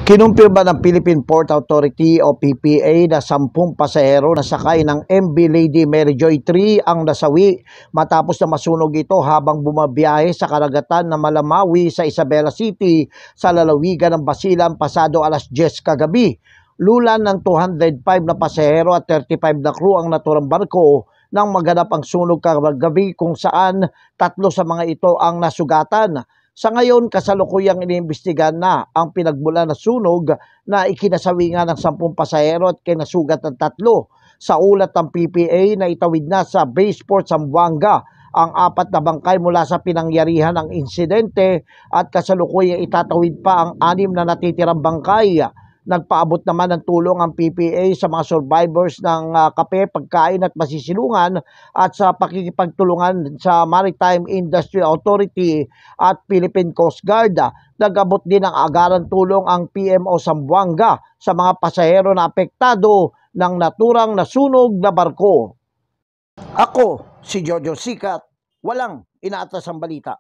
Kinumpirma ng Philippine Port Authority o PPA na 10 pasahero na sakay ng MV Lady Mary Joy 3 ang nasawi matapos na masunog ito habang bumabiyahe sa karagatan ng Malamawi sa Isabela City sa lalawigan ng Basilan pasado alas 10 kagabi. Lulan ng 205 na pasahero at 35 na crew ang naturang barko nang maganap ang sunog kagabi kung saan 3 sa mga ito ang nasugatan. Sa ngayon, kasalukuyang iniimbestigahan na ang pinagmulan na sunog na ikinasawi nga ng 10 pasahero at kinasugat ng 3. Sa ulat ng PPA na itawid na sa Baseport Zamboanga ang 4 na bangkay mula sa pinangyarihan ng insidente at kasalukuyang itatawid pa ang 6 na natitirang bangkay. Nagpaabot naman ng tulong ang PPA sa mga survivors ng kape, pagkain at masisilungan at sa pakikipagtulungan sa Maritime Industry Authority at Philippine Coast Guard. Nag-abot din ng agarang tulong ang PMO Zamboanga sa mga pasahero na apektado ng naturang nasunog na barko. Ako, si Jojo Sikat, walang inaatas ang balita.